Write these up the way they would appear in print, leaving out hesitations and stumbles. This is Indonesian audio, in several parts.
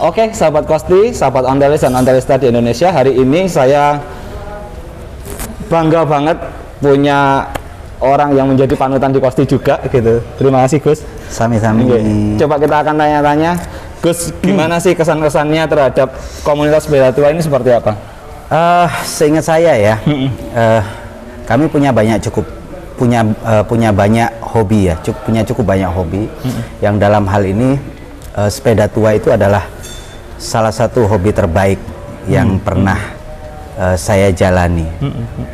Oke, sahabat Kosti, sahabat ontelis dan ontelista di Indonesia, hari ini saya bangga banget punya orang yang menjadi panutan di Kosti juga gitu. Terima kasih Gus. Sami-sami. Coba kita akan tanya-tanya, Gus, gimana sih kesan-kesannya terhadap komunitas sepeda tua ini seperti apa? Seingat saya ya, kami punya banyak hobi ya, punya cukup banyak hobi. Yang dalam hal ini sepeda tua itu adalah salah satu hobi terbaik yang pernah saya jalani.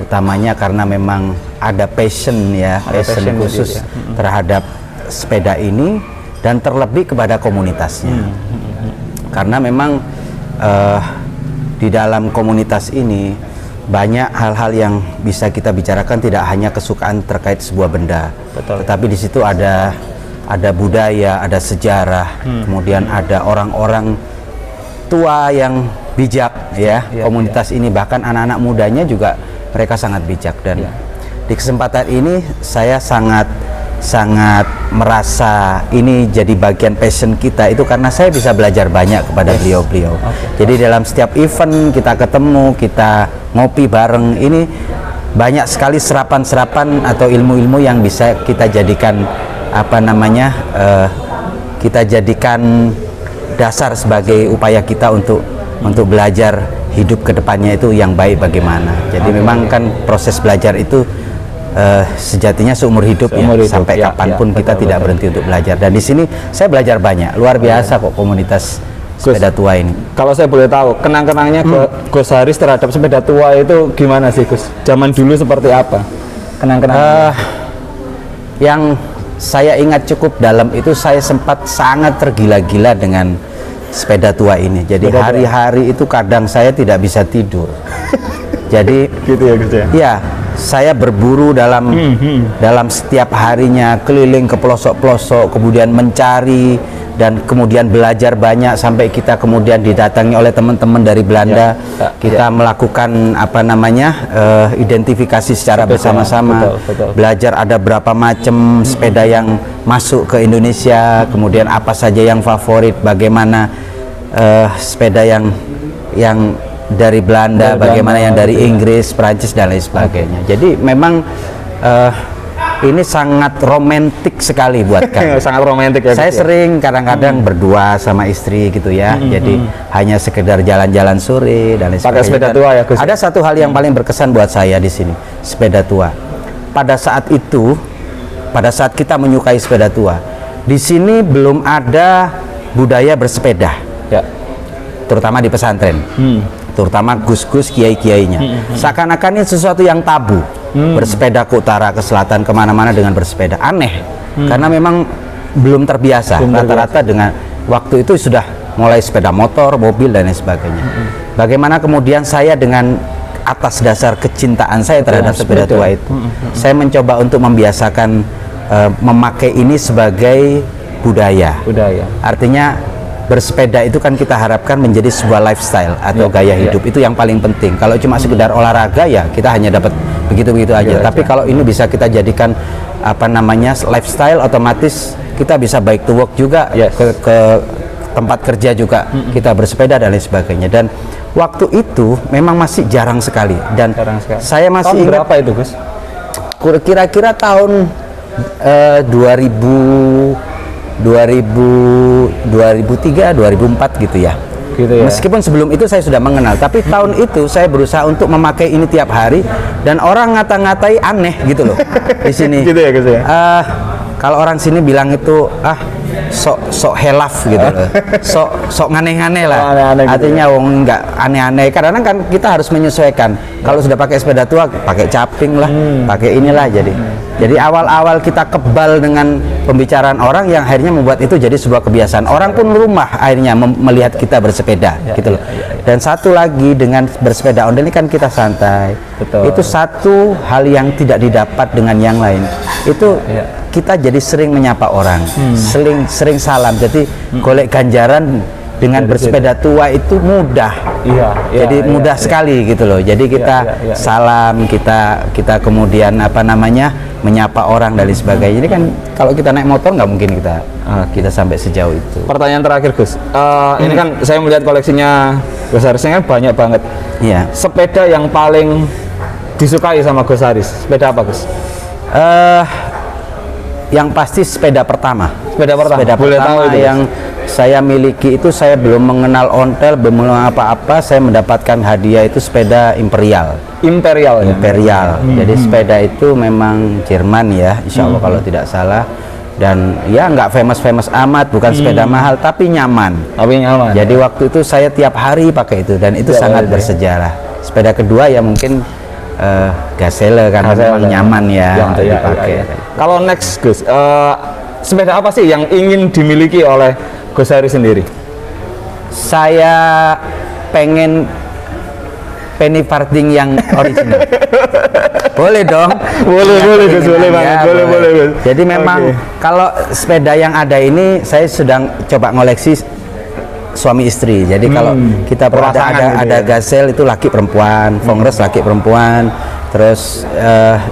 Utamanya karena memang ada passion ya, passion khusus ya, terhadap sepeda ini dan terlebih kepada komunitasnya. Karena memang di dalam komunitas ini banyak hal-hal yang bisa kita bicarakan, tidak hanya kesukaan terkait sebuah benda. Betul. Tetapi di situ ada budaya, ada sejarah, kemudian ada orang-orang tua yang bijak ya, komunitas ini, bahkan anak-anak mudanya juga mereka sangat bijak. Dan di kesempatan ini saya sangat merasa ini jadi bagian passion kita itu karena saya bisa belajar banyak kepada beliau-beliau. Jadi dalam setiap event kita ketemu, kita ngopi bareng, ini banyak sekali serapan-serapan atau ilmu-ilmu yang bisa kita jadikan kita jadikan dasar sebagai upaya kita untuk belajar hidup ke depannya itu yang baik bagaimana. Jadi memang kan proses belajar itu sejatinya seumur hidup, sampai kapanpun kita tidak berhenti untuk belajar. Dan di sini saya belajar banyak, luar biasa kok komunitas sepeda tua ini. Kalau saya boleh tahu, kenang-kenangnya Gus Haris terhadap sepeda tua itu gimana sih Gus? Zaman dulu seperti apa? Kenang-kenangnya? Yang saya ingat cukup dalam itu, saya sempat sangat tergila-gila dengan sepeda tua ini. Jadi hari-hari itu kadang saya tidak bisa tidur. Jadi gitu ya Gus ya? Ya, saya berburu dalam setiap harinya, keliling ke pelosok-pelosok, kemudian mencari dan kemudian belajar banyak sampai kita kemudian didatangi oleh teman-teman dari Belanda. Kita melakukan identifikasi secara bersama-sama. Belajar ada berapa macam sepeda yang masuk ke Indonesia, kemudian apa saja yang favorit, bagaimana sepeda yang dari Belanda, bagaimana yang dari Inggris, Prancis dan lain sebagainya. Jadi memang ini sangat romantis sekali buat kami. Sangat romantis ya. Saya sering kadang-kadang berdua sama istri gitu ya. Jadi hanya sekedar jalan-jalan sore dan lain sebagainya. Pakai sepeda tua ya Gus? Ada satu hal yang paling berkesan buat saya di sini, sepeda tua. Pada saat itu, pada saat kita menyukai sepeda tua, di sini belum ada budaya bersepeda. Ya. Terutama di pesantren. Terutama gus-gus, kiai-kiainya. Seakan-akan ini sesuatu yang tabu. Bersepeda ke utara, ke selatan, kemana-mana dengan bersepeda. Aneh, karena memang belum terbiasa. Rata-rata dengan waktu itu sudah mulai sepeda motor, mobil, dan lain sebagainya. Bagaimana kemudian saya dengan atas dasar kecintaan saya terhadap sepeda tua itu, saya mencoba untuk membiasakan memakai ini sebagai budaya. Artinya bersepeda itu kan kita harapkan menjadi sebuah lifestyle atau gaya hidup. Itu yang paling penting. Kalau cuma sekedar olahraga ya kita hanya dapat begitu-begitu aja. Tapi kalau ini bisa kita jadikan lifestyle, otomatis kita bisa baik to work juga, ke tempat kerja juga kita bersepeda dan lain sebagainya. Dan waktu itu memang masih jarang sekali. Dan saya masih ingat berapa itu Gus? Kira-kira tahun 2003, 2004 gitu ya. Meskipun sebelum itu saya sudah mengenal, tapi tahun itu saya berusaha untuk memakai ini tiap hari dan orang ngata-ngatai aneh gitu loh di sini. Gitu ya Gus ya? Kalau orang sini bilang itu sok helaf gitu loh. sok aneh-aneh lah. Artinya wong enggak aneh-aneh. Karena kan kita harus menyesuaikan. Kalau sudah pakai sepeda tua, pakai caping lah, pakai inilah. Jadi awal-awal kita kebal dengan pembicaraan orang yang akhirnya membuat itu jadi sebuah kebiasaan. Orang pun rumah akhirnya melihat kita bersepeda gitu loh. Dan satu lagi dengan bersepeda ondel ini kan kita santai. Itu satu hal yang tidak didapat dengan yang lain. Itu kita jadi sering menyapa orang, sering salam. Jadi golek ganjaran dengan bersepeda tua itu mudah. Jadi mudah sekali gitu loh. Jadi kita salam, kita kemudian menyapa orang dan lain sebagainya. Ini kan kalau kita naik motor nggak mungkin kita sampai sejauh itu. Pertanyaan terakhir Gus, ini kan saya melihat koleksinya Gus Haris kan banyak banget. Iya. Sepeda yang paling disukai sama Gus Haris, sepeda apa Gus? Yang pasti sepeda pertama. Sepeda pertama. Boleh tahu itu, yang saya miliki itu, saya belum mengenal ontel, belum mengenal apa-apa. Saya mendapatkan hadiah itu sepeda Imperial. Imperial. Ya? Imperial. Jadi sepeda itu memang Jerman ya, insya Allah kalau tidak salah. Dan ya nggak famous amat, bukan sepeda mahal, tapi nyaman. Tapi nyaman. Jadi waktu itu saya tiap hari pakai itu dan itu sangat bersejarah. Sepeda kedua ya mungkin Gazelle karena memang nyaman ya untuk dipakai. Kalau next Gus, sepeda apa sih yang ingin dimiliki oleh Gus Haris sendiri? Saya pengen penny farthing yang original. Boleh dong. Boleh Gus, boleh banget. Boleh Gus. Jadi memang kalau sepeda yang ada ini saya sedang coba ngoleksi suami istri. Jadi kalau kita ada Gazelle itu laki perempuan, Fongres laki perempuan, terus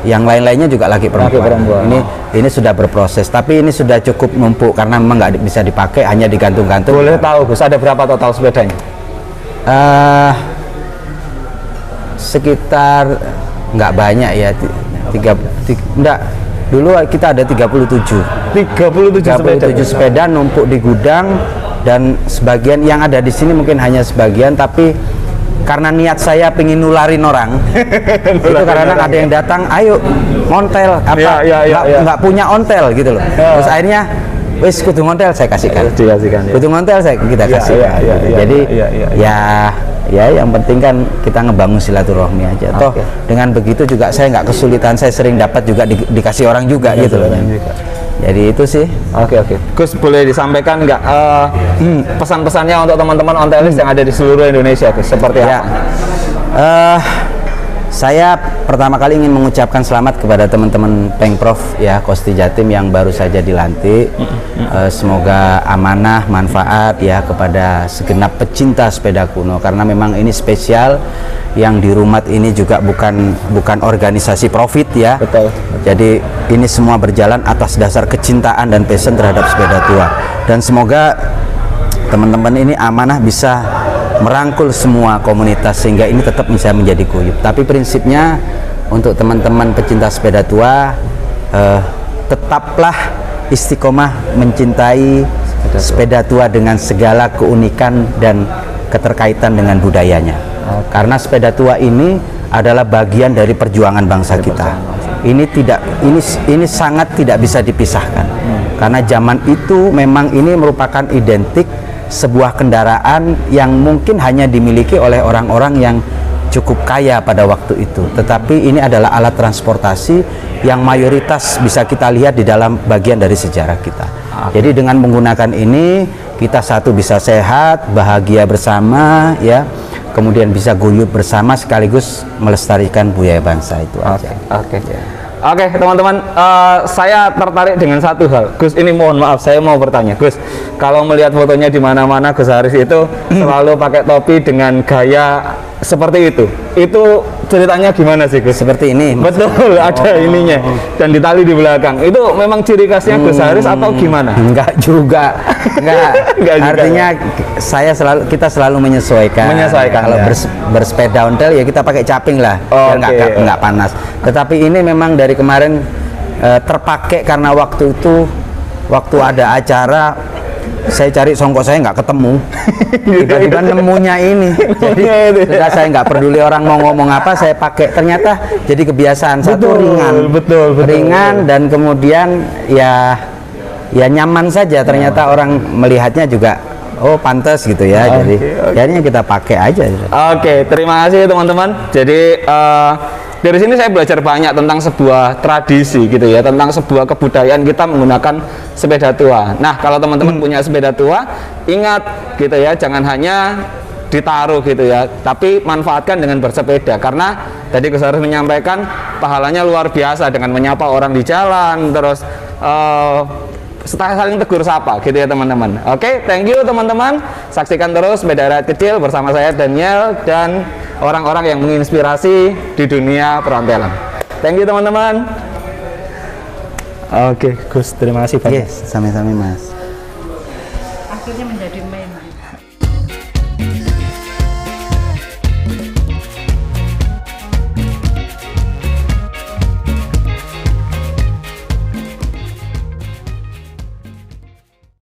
yang lain-lainnya juga laki perempuan. Ini sudah berproses, tapi ini sudah cukup numpuk karena memang nggak bisa dipakai, hanya digantung-gantung. Boleh tahu Gus, ada berapa total sepedanya? Sekitar nggak banyak ya, enggak. Dulu kita ada 37 sepeda numpuk di gudang. Dan sebagian yang ada di sini mungkin hanya sebagian, tapi karena niat saya pengen nularin orang itu karena ada yang datang, ayo montel apa nggak punya ontel gitu loh. Terus akhirnya wis kudu ontel saya kasihkan, kudu ontel kita kasihkan. Jadi ya yang penting kan kita ngebangun silaturahmi aja. Toh dengan begitu juga saya nggak kesulitan, saya sering dapat juga dikasih orang juga gitu loh. Jadi itu sih. Oke. Gus, boleh disampaikan nggak pesan-pesannya untuk teman-teman ontelis yang ada di seluruh Indonesia, Gus? Seperti apa? Saya pertama kali ingin mengucapkan selamat kepada teman-teman Pengprov ya Kosti Jatim yang baru saja dilantik. Semoga amanah, manfaat ya kepada segenap pecinta sepeda kuno, karena memang ini spesial. Yang di Rumat ini juga bukan organisasi profit ya. Betul. Jadi ini semua berjalan atas dasar kecintaan dan passion terhadap sepeda tua. Dan semoga teman-teman ini amanah bisa merangkul semua komunitas sehingga ini tetap bisa menjadi guyup. Tapi prinsipnya untuk teman-teman pecinta sepeda tua, tetaplah istiqomah mencintai sepeda tua dengan segala keunikan dan keterkaitan dengan budayanya. Karena sepeda tua ini adalah bagian dari perjuangan bangsa kita. Ini sangat tidak bisa dipisahkan. Karena zaman itu memang ini merupakan identik sebuah kendaraan yang mungkin hanya dimiliki oleh orang-orang yang cukup kaya pada waktu itu. Tetapi ini adalah alat transportasi yang mayoritas bisa kita lihat di dalam bagian dari sejarah kita. Jadi dengan menggunakan ini kita satu bisa sehat, bahagia bersama ya. Kemudian bisa guyup bersama sekaligus melestarikan budaya bangsa itu aja. Oke, teman-teman, saya tertarik dengan satu hal. Gus, ini mohon maaf, saya mau bertanya. Gus, kalau melihat fotonya di mana-mana Gus Haris itu selalu pakai topi dengan gaya seperti itu. Itu ceritanya gimana sih Gus? Seperti ini. Betul, ada ininya dan ditali di belakang. Itu memang ciri khasnya Gus Haris atau gimana? Enggak juga. Enggak. Artinya kita selalu menyesuaikan. Kalau bersepeda ontel ya kita pakai caping lah, biar enggak panas. Tetapi ini memang dari kemarin terpakai karena waktu ada acara saya cari songkok saya nggak ketemu, tiba-tiba nemunya ini. Jadi sudah saya nggak peduli orang mau ngomong apa, saya pakai. Ternyata jadi kebiasaan. Satu ringan dan kemudian ya nyaman saja. Ternyata orang melihatnya juga oh pantas gitu ya. Jadi jadinya kita pakai aja. Oke, terima kasih teman-teman. Jadi dari sini saya belajar banyak tentang sebuah tradisi gitu ya, tentang sebuah kebudayaan kita menggunakan sepeda tua. Nah, kalau teman-teman punya sepeda tua, ingat gitu ya, jangan hanya ditaruh gitu ya, tapi manfaatkan dengan bersepeda. Karena tadi Gus Haris menyampaikan pahalanya luar biasa dengan menyapa orang di jalan, terus saling tegur sapa gitu ya teman-teman. Oke, thank you teman-teman. Saksikan terus Sepeda Rakyat Kecil bersama saya Daniel dan orang-orang yang menginspirasi di dunia perontelan. Thank you teman-teman. Oke, Gus, terima kasih banyak. Yes, sama-sama Mas. Akhirnya menjadi main